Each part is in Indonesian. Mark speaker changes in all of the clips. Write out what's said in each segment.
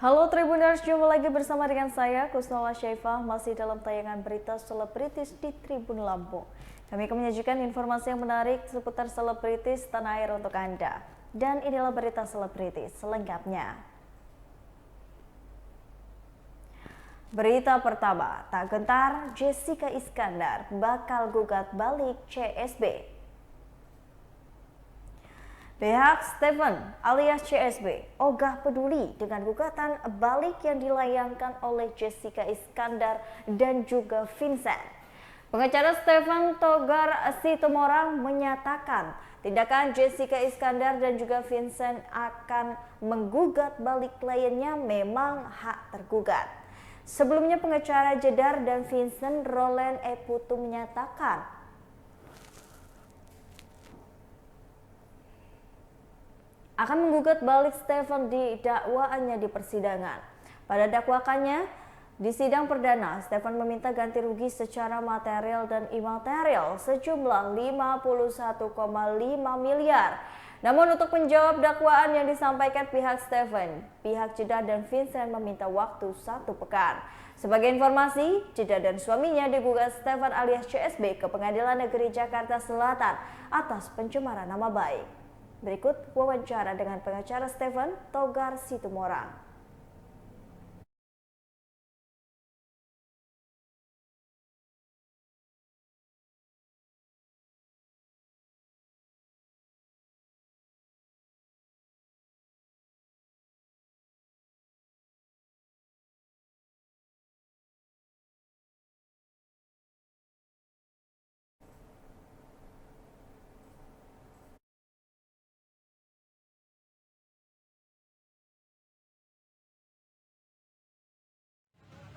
Speaker 1: Halo Tribuners, jumpa lagi bersama dengan saya Kusnola Syaifah, masih dalam tayangan berita selebritis di Tribun Lampung. Kami akan menyajikan informasi yang menarik seputar selebritis tanah air untuk Anda. Dan inilah berita selebritis selengkapnya. Berita pertama, tak gentar Jessica Iskandar bakal gugat balik CSB. Pihak Stephen alias CSB ogah peduli dengan gugatan balik yang dilayangkan oleh Jessica Iskandar dan juga Vincent. Pengacara Stephen Togar Situmorang menyatakan tindakan Jessica Iskandar dan juga Vincent akan menggugat balik kliennya memang hak tergugat. Sebelumnya pengacara Jedar dan Vincent Roland Eputu menyatakan akan menggugat balik Stephen di dakwaannya di persidangan. Pada dakwaannya di sidang perdana, Stephen meminta ganti rugi secara material dan imaterial sejumlah 51,5 miliar. Namun untuk menjawab dakwaan yang disampaikan pihak Stephen, pihak Jeddah dan Vincent meminta waktu 1 pekan. Sebagai informasi, Jeddah dan suaminya digugat Stephen alias CSB ke Pengadilan Negeri Jakarta Selatan atas pencemaran nama baik. Berikut wawancara dengan pengacara Stephen Togar Situmorang.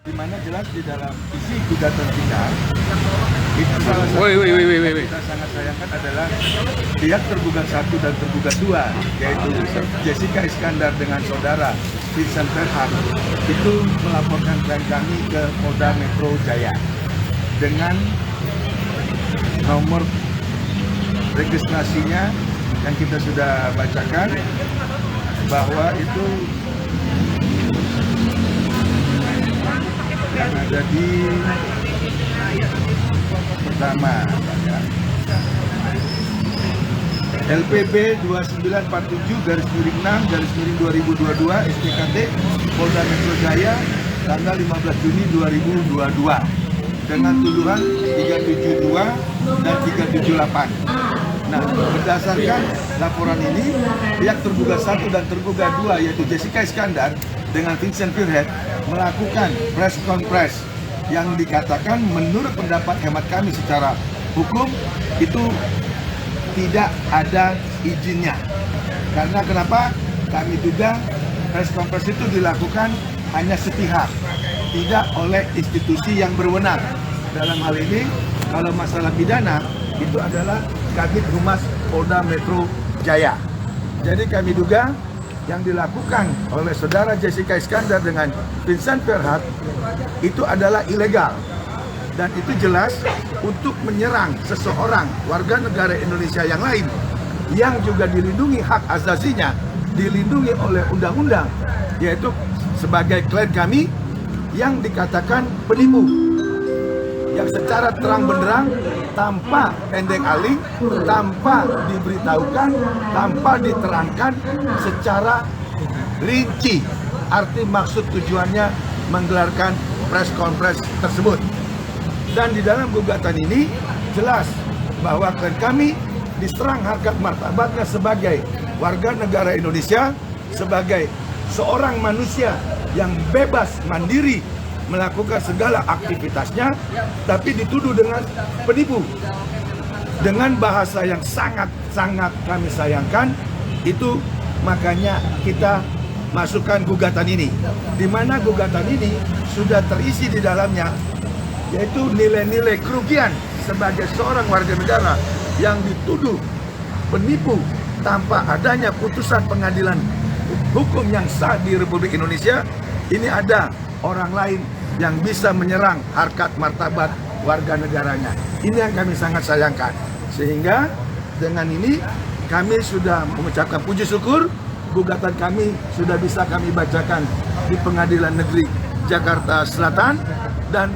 Speaker 2: Di mana jelas di dalam isi gugatan kita itu salah satu yang kita sangat sayangkan adalah pihak tergugat 1 dan tergugat 2, yaitu Jessica Iskandar dengan saudara Vincent Verhart itu melaporkan klien kami ke Polda Metro Jaya dengan nomor registrasinya yang kita sudah bacakan bahwa itu yang ada di pertama ya. LPB 2947-6-2022 SPKT Polda Metro Jaya tanggal 15 Juni 2022 dengan tuduhan 372 dan 378. Nah, berdasarkan laporan ini, pihak tergugat 1 dan tergugat 2 yaitu Jessica Iskandar dengan Vincent Verhart melakukan press conference yang dikatakan menurut pendapat hemat kami secara hukum itu tidak ada izinnya. Karena kenapa? Kami duga press conference itu dilakukan hanya sepihak, tidak oleh institusi yang berwenang. Dalam hal ini, kalau masalah pidana itu adalah Kabid Humas Polda Metro Jaya. Jadi kami duga yang dilakukan oleh saudara Jessica Iskandar dengan Vincent Verhart itu adalah ilegal dan itu jelas untuk menyerang seseorang warga negara Indonesia yang lain yang juga dilindungi hak asasinya, dilindungi oleh undang-undang, yaitu sebagai klien kami yang dikatakan penipu yang secara terang benderang tanpa pendek aling, tanpa diberitahukan, tanpa diterangkan secara rinci arti maksud tujuannya menggelarkan press conference tersebut. Dan di dalam gugatan ini jelas bahwa klien kami diserang harkat martabatnya sebagai warga negara Indonesia, sebagai seorang manusia yang bebas mandiri melakukan segala aktivitasnya, tapi dituduh dengan penipu. Dengan bahasa yang sangat-sangat kami sayangkan, itu makanya kita masukkan gugatan ini. Di mana gugatan ini sudah terisi di dalamnya, yaitu nilai-nilai kerugian sebagai seorang warga negara yang dituduh penipu tanpa adanya putusan pengadilan hukum yang sah di Republik Indonesia. Ini ada orang lain yang bisa menyerang harkat martabat warga negaranya. Ini yang kami sangat sayangkan. Sehingga dengan ini kami sudah mengucapkan puji syukur, gugatan kami sudah bisa kami bacakan di Pengadilan Negeri Jakarta Selatan dan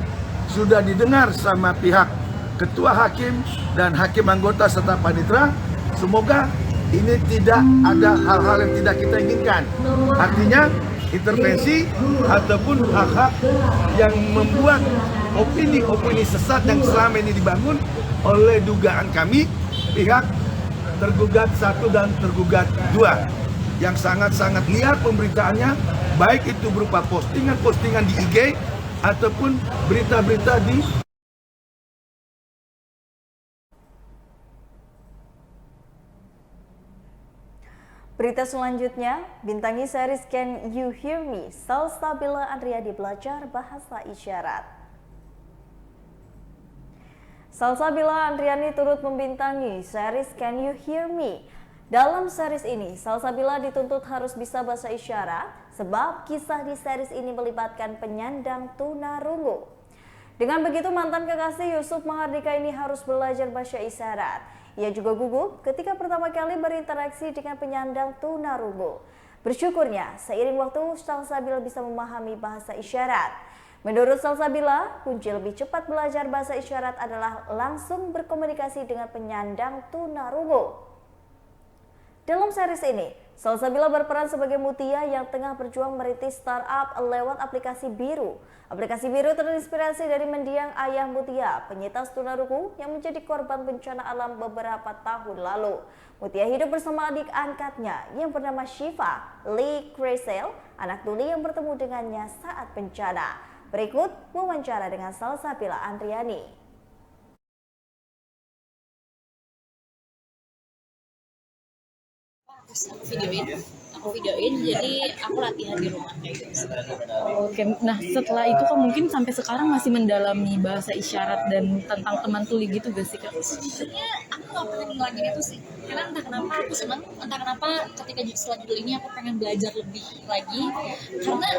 Speaker 2: sudah didengar sama pihak Ketua Hakim dan Hakim anggota serta panitera. Semoga ini tidak ada hal-hal yang tidak kita inginkan. Artinya intervensi ataupun hak-hak yang membuat opini-opini sesat yang selama ini dibangun oleh dugaan kami pihak tergugat 1 dan tergugat 2 yang sangat-sangat liar pemberitaannya, baik itu berupa postingan-postingan di IG ataupun berita-berita di
Speaker 1: Berita selanjutnya, bintangi series Can You Hear Me, Salsabila Andriani belajar bahasa isyarat. Salsabila Andriani turut membintangi series Can You Hear Me. Dalam series ini, Salsabila dituntut harus bisa bahasa isyarat sebab kisah di series ini melibatkan penyandang tunarungu. Dengan begitu, mantan kekasih Yusuf Mahardika ini harus belajar bahasa isyarat. Ia juga gugup ketika pertama kali berinteraksi dengan penyandang tunarungu. Bersyukurnya, seiring waktu Salsabila bisa memahami bahasa isyarat. Menurut Salsabila, kunci lebih cepat belajar bahasa isyarat adalah langsung berkomunikasi dengan penyandang tunarungu. Dalam series ini, Salsabila berperan sebagai Mutia yang tengah berjuang merintis startup lewat aplikasi Biru. Aplikasi Biru terinspirasi dari mendiang ayah Mutia, penyintas tunarungu yang menjadi korban bencana alam beberapa tahun lalu. Mutia hidup bersama adik angkatnya yang bernama Shiva, Lee Cresel, anak tuli yang bertemu dengannya saat bencana. Berikut wawancara dengan Salsabila Andriani.
Speaker 3: Aku videoin jadi aku latihan di rumah kayak gitu.
Speaker 4: Oke, nah setelah itu kan mungkin sampai sekarang masih mendalami bahasa isyarat dan tentang teman tuli gitu gak sih Kak?
Speaker 3: Sebenarnya aku gak pernah ngilangin itu sih, karena entah kenapa aku senang, entah kenapa ketika setelah judul ini aku pengen belajar lebih lagi, karena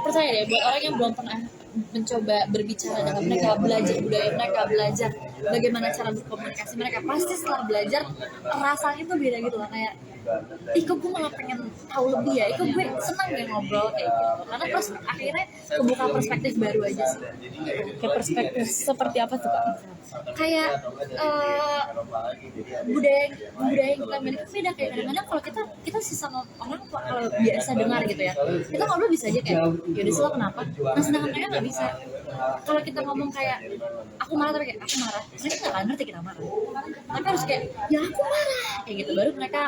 Speaker 3: percaya deh buat orang yang belum pernah mencoba berbicara dengan mereka, belajar budaya mereka, belajar bagaimana cara berkomunikasi mereka, pasti setelah belajar rasanya tuh beda gitu lah, kayak kok gue malah pengen tahu lebih ya, kok gue senang deh ngobrol kayak gitu, karena terus akhirnya kebuka perspektif baru aja sih.
Speaker 4: Kayak perspektif seperti apa tuh Kak?
Speaker 3: Kayak budaya yang kita miliki beda, kayak kadang-kadang kalau kita sesama orang kalau biasa dengar gitu ya, kita ngobrol bisa aja kayak yaudah sih lo kenapa, nah sedangkan mereka nggak bisa. Kalau kita ngomong kayak aku marah tapi kayak aku marah, mereka nggak akan ngerti kita marah, tapi harus kayak ya aku marah kayak gitu baru mereka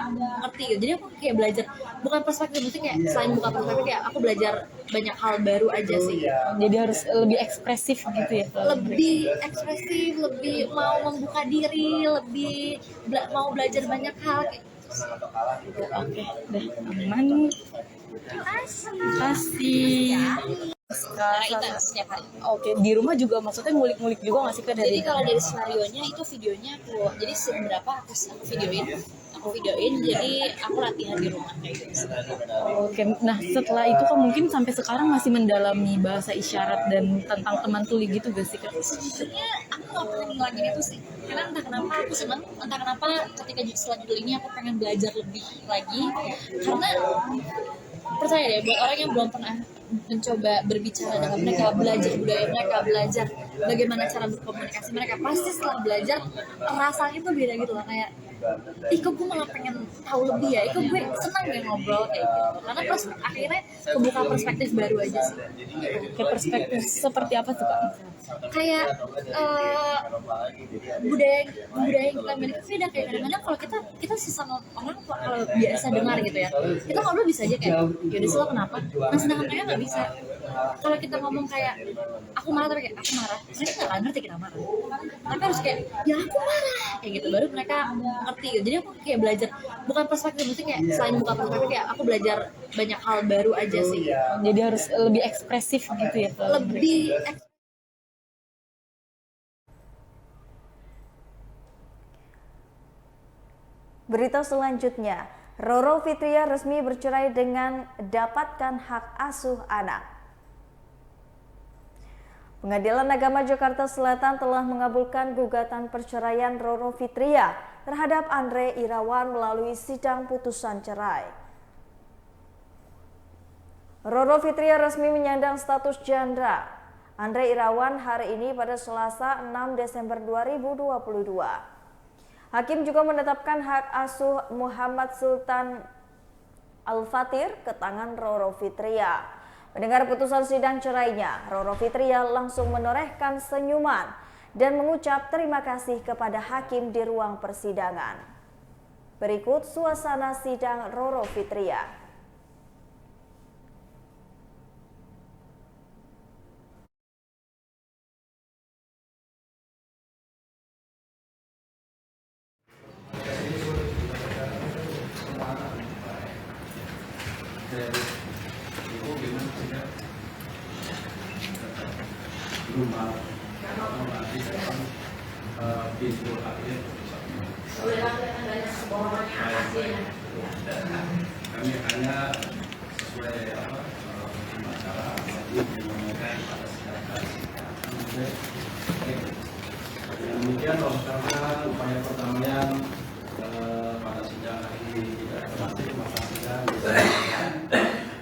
Speaker 3: ngerti gitu. Jadi aku kayak belajar bukan perspektif, mesti kayak selain bukan perspektif kayak aku belajar banyak hal baru aja sih.
Speaker 4: Jadi harus lebih ekspresif gitu ya?
Speaker 3: Lebih ekspresif, lebih mau membuka diri, lebih mau belajar banyak hal kayak gitu.
Speaker 4: Oke, udah aman. Kasih.
Speaker 3: Karena itu setiap hari.
Speaker 4: Oke, di rumah juga maksudnya ngulik-ngulik juga nggak sih Kak?
Speaker 3: Jadi kalau dari scenarionya itu videonya jadi seberapa aku videoin jadi aku latihan di rumah kayak gitu.
Speaker 4: Oke, nah setelah itu kan mungkin sampai sekarang masih mendalami bahasa isyarat dan tentang teman tuli gitu gak sih Kak?
Speaker 3: Sebenarnya aku gak pernah ngilangin itu sih, karena entah kenapa aku senang, entah kenapa ketika setelah judul ini aku pengen belajar lebih lagi, karena percaya deh buat orang yang belum pernah mencoba berbicara dengan mereka, belajar budaya mereka, belajar bagaimana cara berkomunikasi mereka, pasti setelah belajar rasanya tuh beda gitu lah, kayak kok gue malah pengen tahu lebih ya, kok gue senang deh ngobrol kayak gitu, karena terus akhirnya kebuka perspektif baru aja sih.
Speaker 4: Kayak perspektif seperti apa tuh Kak?
Speaker 3: Kayak budaya yang kita miliki beda, kayak kadang-kadang kalau kita sesama orang kalau biasa dengar gitu ya, kita ngobrol bisa aja kayak yaudah sih lo kenapa, nah sedangkan mereka nggak bisa. Kalau kita ngomong kayak aku marah tapi kayak aku marah, mereka nggak akan ngerti kita marah, tapi harus kayak ya aku marah kayak gitu baru mereka ngerti gitu. Jadi aku kayak belajar bukan perspektif, mesti kayak selain bukan perspektif kayak aku belajar banyak hal baru aja sih.
Speaker 4: Jadi harus lebih ekspresif gitu ya?
Speaker 3: Lebih
Speaker 1: Berita selanjutnya, Roro Fitria resmi bercerai dengan dapatkan hak asuh anak. Pengadilan Agama Jakarta Selatan telah mengabulkan gugatan perceraian Roro Fitria terhadap Andre Irawan melalui sidang putusan cerai. Roro Fitria resmi menyandang status janda. Andre Irawan hari ini pada Selasa 6 Desember 2022. Hakim juga menetapkan hak asuh Muhammad Sultan Al-Fatir ke tangan Roro Fitria. Mendengar putusan sidang cerainya, Roro Fitria langsung menorehkan senyuman dan mengucap terima kasih kepada hakim di ruang persidangan. Berikut suasana sidang Roro Fitria.
Speaker 5: Kami hanya sesuai masalah menyampaikan pada sidang. Demikian karena upaya perdamaian pada sidang hari ini tidak berhasil, maka sidang dilanjutkan.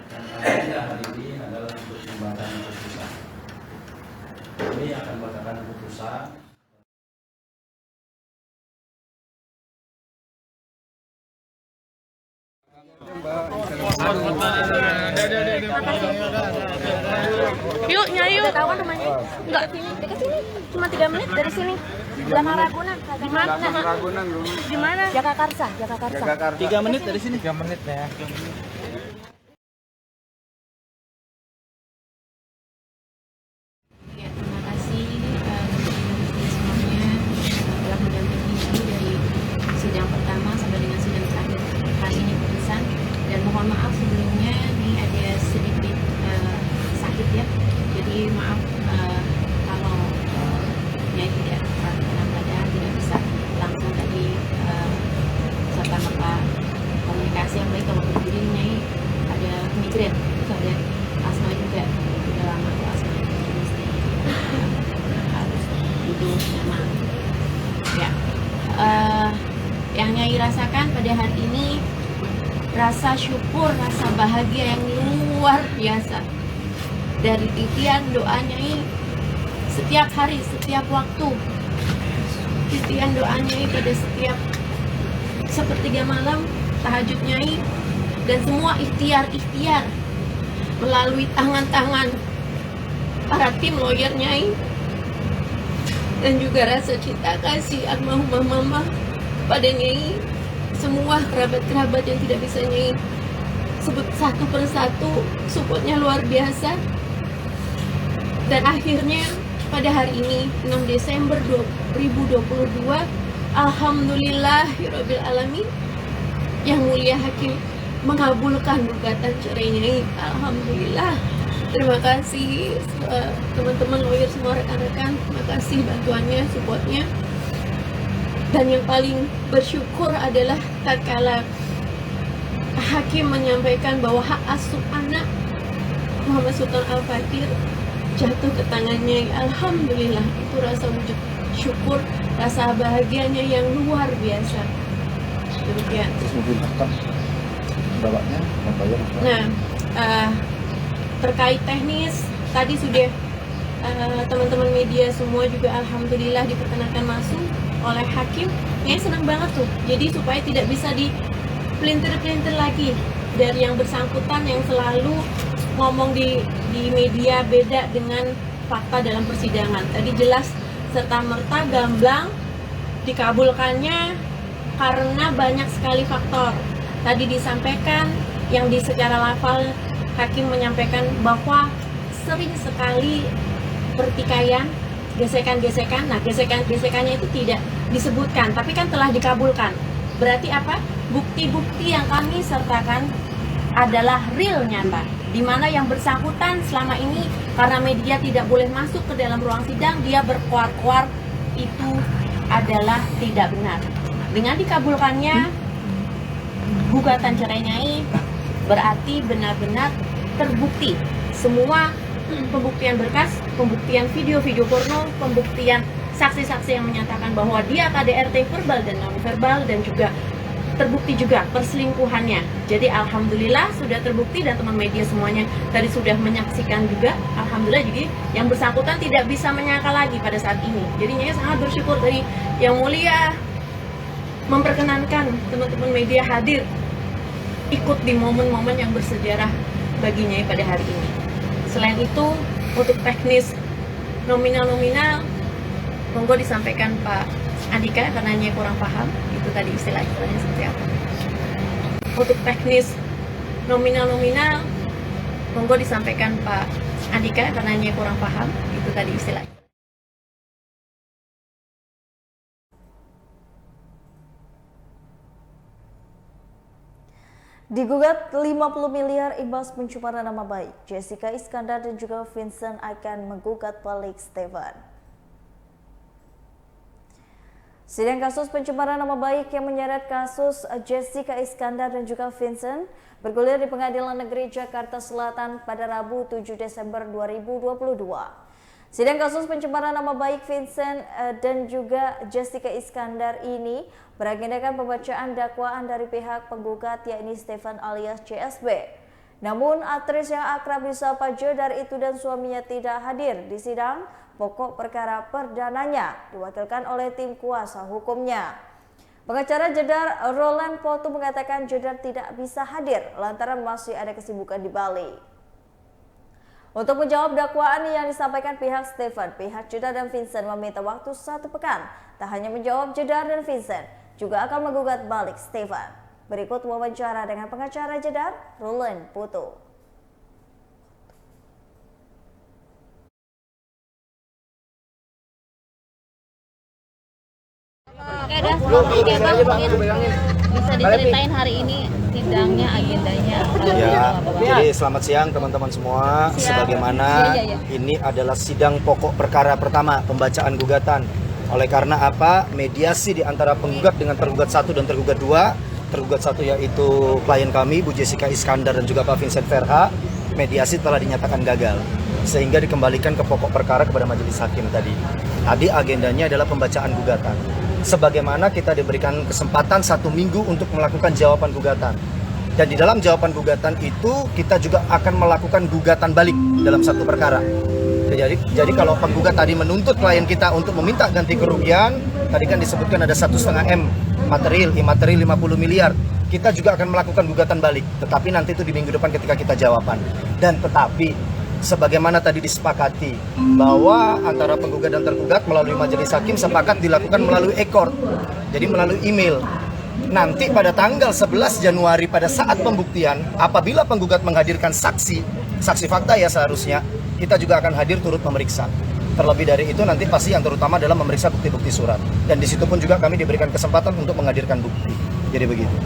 Speaker 5: Dan agenda hari ini adalah untuk pembacaan putusan. Kami akan membacakan putusan.
Speaker 6: Yuk nyanyi yuk. Tahu namanya? Enggak, dekat sini. Cuma 3 menit dari sini. Belakang Ragunan. Di mana?
Speaker 2: Ragunan rumah.
Speaker 6: Di mana? Jagakarsa, Jagakarsa.
Speaker 5: 3 menit dari sini.
Speaker 2: 3 menit ya.
Speaker 7: Ya, terima kasih semuanya telah mendampingi kami dari sidang pertama sampai dengan sidang terakhir kali ini putusan. Dan mohon maaf sebelumnya ini ada sedikit sakit ya. Jadi maaf kalau Nyai tidak dalam keadaan tidak bisa langsung tadi serta merta komunikasi yang baik. Kalau berdiri Nyai ada migrain, terus ada asma juga. Sudah lama tuh asma mesti harus duduk nyaman. Ya, yang Nyai rasakan pada hari ini rasa syukur, rasa bahagia yang luar biasa. Dari titian doa Nyai setiap hari, setiap waktu. Titian doa Nyai pada setiap sepertiga malam, tahajud Nyai, dan semua ikhtiar-ikhtiar melalui tangan-tangan para tim lawyer Nyai, dan juga rasa cinta kasih almarhumah mama pada Nyai, semua kerabat-kerabat yang tidak bisa Nyai sebut satu persatu, supportnya luar biasa. Dan akhirnya pada hari ini 6 Desember 2022, alhamdulillahirabbil alamin, yang mulia hakim mengabulkan gugatan cerai Nyai. Alhamdulillah. Terima kasih teman-teman lawyer, semua rekan-rekan, terima kasih bantuannya, supportnya. Dan yang paling bersyukur adalah tatkala hakim menyampaikan bahwa hak asuh anak Muhammad Sultan Al-Fatir jatuh ke tangannya. Alhamdulillah, itu rasa wujud syukur, rasa bahagianya yang luar biasa. Demikian. Nah, terkait teknis tadi sudah teman-teman media semua juga alhamdulillah diperkenankan masuk oleh hakim. Ya, senang banget tuh. Jadi supaya tidak bisa dipelintir-pelintir lagi dari yang bersangkutan yang selalu ngomong di media beda dengan fakta dalam persidangan. Tadi jelas serta merta gamblang dikabulkannya karena banyak sekali faktor. Tadi disampaikan yang secara lafal hakim menyampaikan bahwa sering sekali pertikaian, gesekan-gesekan. Nah, gesekan-gesekannya itu tidak disebutkan, tapi kan telah dikabulkan. Berarti apa? Bukti-bukti yang kami sertakan adalah real, nyata, di mana yang bersangkutan selama ini karena media tidak boleh masuk ke dalam ruang sidang, dia berkuar-kuar, itu adalah tidak benar. Dengan dikabulkannya gugatan cerai Nyai, berarti benar-benar terbukti semua pembuktian berkas, pembuktian video-video porno, pembuktian saksi-saksi yang menyatakan bahwa dia KDRT verbal dan non verbal, dan juga terbukti juga perselingkuhannya. Jadi alhamdulillah sudah terbukti dan teman media semuanya tadi sudah menyaksikan juga. Alhamdulillah, jadi yang bersangkutan tidak bisa menyangka lagi pada saat ini. Jadi Nyai sangat bersyukur dari Yang Mulia memperkenankan teman-teman media hadir ikut di momen-momen yang bersejarah bagi Nyai pada hari ini. Selain itu, untuk teknis nominal-nominal monggo disampaikan Pak Andika karena Nyai kurang paham itu tadi istilah-istilahnya seperti apa. Untuk teknis nominal-nominal monggo disampaikan Pak Andika karena Nyai kurang paham itu tadi istilahnya.
Speaker 1: Digugat 50 miliar imbas pencemaran nama baik, Jessica Iskandar dan juga Vincent akan menggugat balik Stefan. Sidang kasus pencemaran nama baik yang menyeret kasus Jessica Iskandar dan juga Vincent bergulir di Pengadilan Negeri Jakarta Selatan pada Rabu 7 Desember 2022. Sidang kasus pencemaran nama baik Vincent dan juga Jessica Iskandar ini beragendakan pembacaan dakwaan dari pihak penggugat yakni Stefan alias CSB. Namun aktris yang akrab disapa Jedar itu dan suaminya tidak hadir di sidang pokok perkara perdananya diwakilkan oleh tim kuasa hukumnya. Pengacara Jedar Roland Potu mengatakan Jedar tidak bisa hadir lantaran masih ada kesibukan di Bali. Untuk menjawab dakwaan yang disampaikan pihak Stefan, pihak Jedar dan Vincent meminta waktu 1 pekan. Tak hanya menjawab Jedar dan Vincent, juga akan menggugat balik Stefan. Berikut wawancara dengan pengacara Jedar, Roland Putu.
Speaker 6: Oke, Bang, mungkin bisa diceritain hari ini sidangnya, agendanya.
Speaker 8: Ya, jadi selamat siang teman-teman semua. Sebagaimana ini adalah sidang pokok perkara pertama pembacaan gugatan. Oleh karena apa? Mediasi di antara penggugat dengan tergugat 1 dan tergugat 2. Tergugat 1 yaitu klien kami, Bu Jessica Iskandar dan juga Pak Vincent Verha. Mediasi telah dinyatakan gagal, sehingga dikembalikan ke pokok perkara kepada majelis hakim tadi. Tadi agendanya adalah pembacaan gugatan. Sebagaimana kita diberikan kesempatan 1 minggu untuk melakukan jawaban gugatan. Dan di dalam jawaban gugatan itu kita juga akan melakukan gugatan balik dalam satu perkara. Jadi kalau penggugat tadi menuntut klien kita untuk meminta ganti kerugian, tadi kan disebutkan ada 1,5 M material, imaterial 50 miliar. Kita juga akan melakukan gugatan balik, tetapi nanti itu di minggu depan ketika kita jawaban. Dan tetapi sebagaimana tadi disepakati bahwa antara penggugat dan tergugat melalui majelis hakim sepakat dilakukan melalui e-court, jadi melalui email. Nanti pada tanggal 11 Januari pada saat pembuktian, apabila penggugat menghadirkan saksi fakta ya seharusnya, kita juga akan hadir turut memeriksa. Terlebih dari itu nanti pasti yang terutama adalah memeriksa bukti-bukti surat. Dan di situ pun juga kami diberikan kesempatan untuk menghadirkan bukti. Jadi begitu.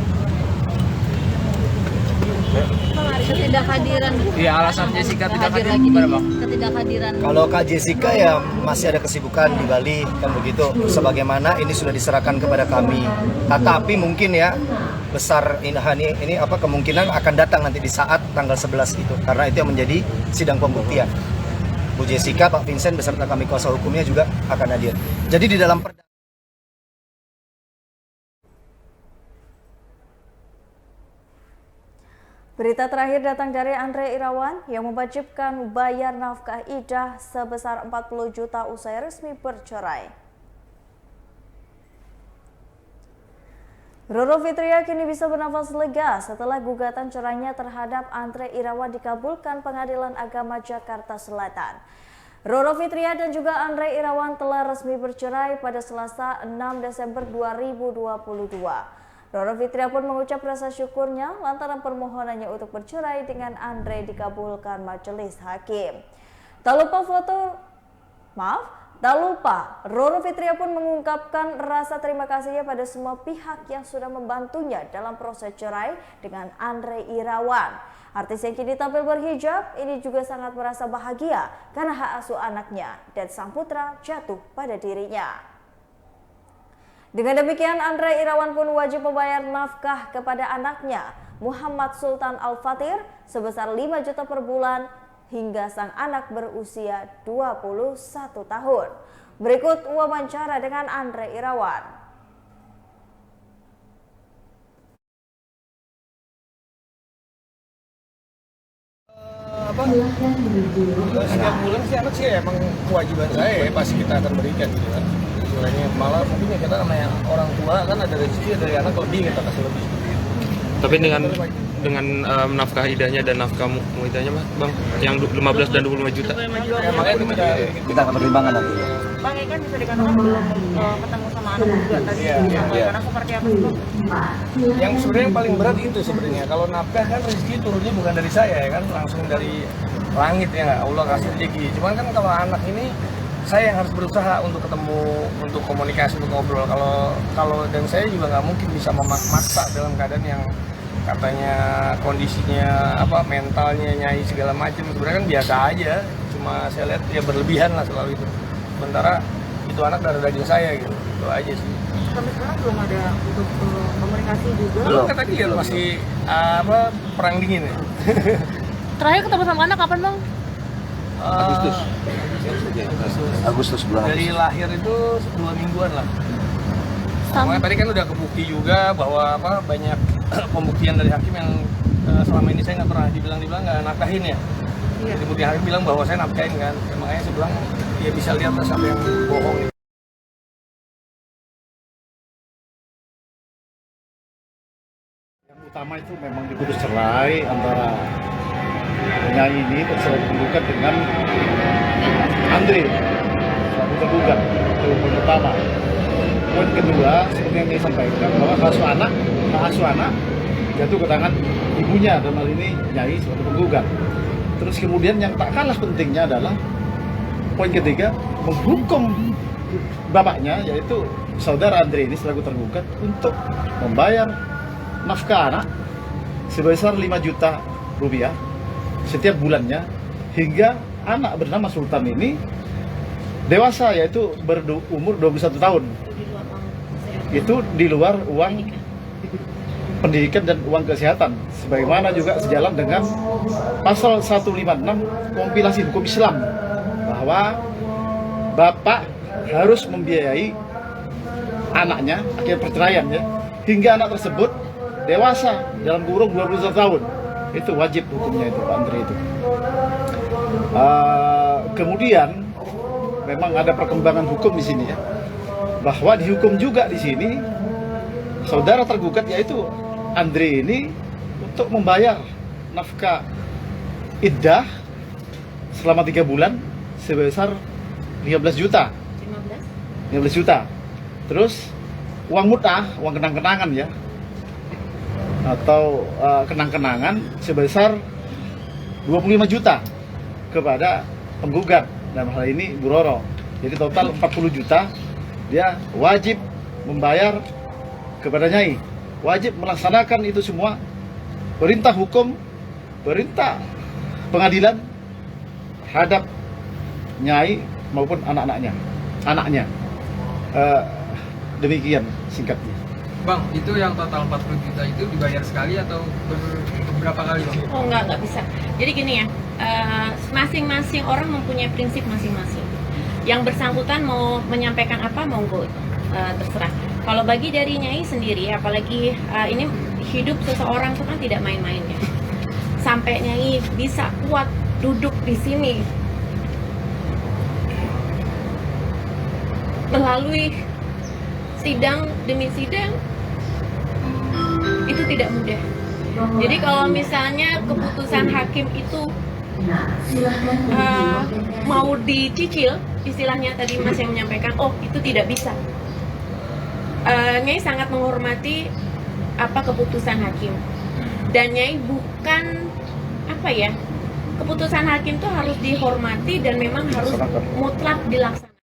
Speaker 6: Ketidakhadiran.
Speaker 9: Iya, alasan Jessica tidak hadir
Speaker 6: lagi
Speaker 9: gimana, Bang?
Speaker 6: Ketidakhadiran.
Speaker 8: Kalau Kak Jessica ya masih ada kesibukan di Bali kan begitu. Sebagaimana ini sudah diserahkan kepada kami. Tetapi mungkin ya besar ini kemungkinan akan datang nanti di saat tanggal 11 itu, karena itu yang menjadi sidang pembuktian. Bu Jessica, Pak Vincent beserta kami kuasa hukumnya juga akan hadir. Jadi di dalam
Speaker 1: Berita terakhir datang dari Andre Irawan yang mewajibkan bayar nafkah idah sebesar 40 juta usai resmi bercerai. Roro Fitria kini bisa bernafas lega setelah gugatan cerainya terhadap Andre Irawan dikabulkan Pengadilan Agama Jakarta Selatan. Roro Fitria dan juga Andre Irawan telah resmi bercerai pada Selasa 6 Desember 2022. Roro Fitria pun mengucap rasa syukurnya lantaran permohonannya untuk bercerai dengan Andre dikabulkan majelis hakim. Tak lupa, Roro Fitria pun mengungkapkan rasa terima kasihnya pada semua pihak yang sudah membantunya dalam proses cerai dengan Andre Irawan. Artis yang kini tampil berhijab ini juga sangat merasa bahagia karena hak asuh anaknya dan sang putra jatuh pada dirinya. Dengan demikian, Andre Irawan pun wajib membayar nafkah kepada anaknya, Muhammad Sultan Al-Fatir, sebesar 5 juta per bulan hingga sang anak berusia 21 tahun. Berikut wawancara dengan Andre Irawan.
Speaker 10: Setiap bulan sih anak sih emang kewajiban saya ya, pasti kita akan berikan gitu kan. Istilahnya malah mungkin ya kita namanya orang tua kan ada rezeki dari anak lebih, kita kasih lebih.
Speaker 9: Tapi dengan nafkah idahnya dan nafkah muidahnya Bang, yang 15 dan 25 juta.
Speaker 10: Ya, makanya itu
Speaker 8: Kita akan pertimbangkan nanti.
Speaker 6: Bang, ini kan bisa dikatakan belum ketemu sama anak juga tadi. Karena seperti apa sih, Bang?
Speaker 10: yang sebenarnya yang paling berat itu sebenarnya. Kalau nafkah kan rezeki turunnya bukan dari saya ya kan, langsung dari langit ya nggak, Allah kasih rezeki. Cuman kan kalau anak ini saya yang harus berusaha untuk ketemu, untuk komunikasi, untuk ngobrol. Kalau dan saya juga nggak mungkin bisa memaksa dalam keadaan yang katanya kondisinya apa, mentalnya Nyai segala macam. Sebenarnya kan biasa aja, cuma saya lihat ya berlebihan lah selalu itu. Sementara itu anak darah daging saya gitu, itu aja sih.
Speaker 6: Sampai sekarang belum ada untuk komunikasi juga.
Speaker 10: Belum, kan tadi ya masih perang dingin ya.
Speaker 6: Terakhir ketemu sama anak kapan, Bang?
Speaker 8: Agustus bulan
Speaker 10: Dari lahir itu 2 mingguan lah. Makanya tadi kan udah kebukti juga bahwa banyak pembuktian dari hakim yang selama ini saya nggak pernah dibilang nggak nafkahin ya. Jadi bukti hakim bilang bahwa saya nafkahin kan. Makanya saya bilang ya bisa lihat lah siapa yang bohong.
Speaker 11: Yang utama itu memang diputus cerai antara penyanyi ini tercerai tergugat dengan Andre selaku tergugat. Itu poin pertama. Poin kedua, seperti yang saya sampaikan, bahwa hak asuh anak jatuh ke tangan ibunya, dalam hal ini Nyai selaku penggugat. Terus kemudian yang tak kalah pentingnya adalah poin ketiga, menghukum bapaknya, yaitu saudara Andre ini selaku tergugat, untuk membayar nafkah anak sebesar 5 juta rupiah setiap bulannya, hingga anak bernama Sultan ini dewasa, yaitu berumur 21 tahun. Itu di luar uang pendidikan dan uang kesehatan, sebagaimana juga sejalan dengan pasal 156 kompilasi hukum Islam, bahwa bapak harus membiayai anaknya akibat perceraian ya, hingga anak tersebut dewasa dalam kurung 21 tahun. Itu wajib hukumnya itu, Pak Andre itu. Kemudian memang ada perkembangan hukum di sini ya, bahwa dihukum juga di sini saudara tergugat, yaitu Andre ini, untuk membayar nafkah iddah selama 3 bulan sebesar 15 juta. 15 juta. Terus uang mut'ah, uang kenang-kenangan ya, atau kenang-kenangan sebesar 25 juta kepada penggugat, dalam hal ini Bu Roro. Jadi total 40 juta dia wajib membayar kepada Nyai, wajib melaksanakan itu semua perintah hukum, perintah pengadilan terhadap Nyai maupun anaknya. Demikian singkatnya.
Speaker 9: Bang, itu yang total 40 juta itu dibayar sekali atau berapa kali, Bang?
Speaker 7: Oh, nggak bisa. Jadi gini ya, masing-masing orang mempunyai prinsip masing-masing. Yang bersangkutan mau menyampaikan apa, monggo, terserah. Kalau bagi dari Nyai sendiri, apalagi ini hidup seseorang itu kan tidak main-main ya. Sampai Nyai bisa kuat duduk di sini melalui sidang demi sidang, itu tidak mudah. Jadi kalau misalnya keputusan hakim itu mau dicicil, istilahnya tadi Mas yang menyampaikan, oh itu tidak bisa. Nyai sangat menghormati keputusan hakim, dan Nyai bukan keputusan hakim itu harus dihormati dan memang harus mutlak dilaksanakan.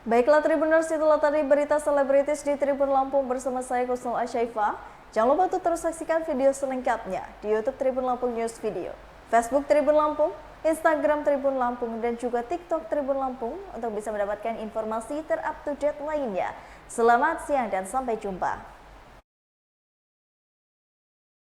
Speaker 1: Baiklah Tribuners, itulah tadi berita selebritis di Tribun Lampung bersama saya Kusnul Asyaifa. Jangan lupa untuk terus saksikan video selengkapnya di YouTube Tribun Lampung News Video, Facebook Tribun Lampung, Instagram Tribun Lampung, dan juga TikTok Tribun Lampung untuk bisa mendapatkan informasi ter-up-to-date lainnya. Selamat siang dan sampai jumpa.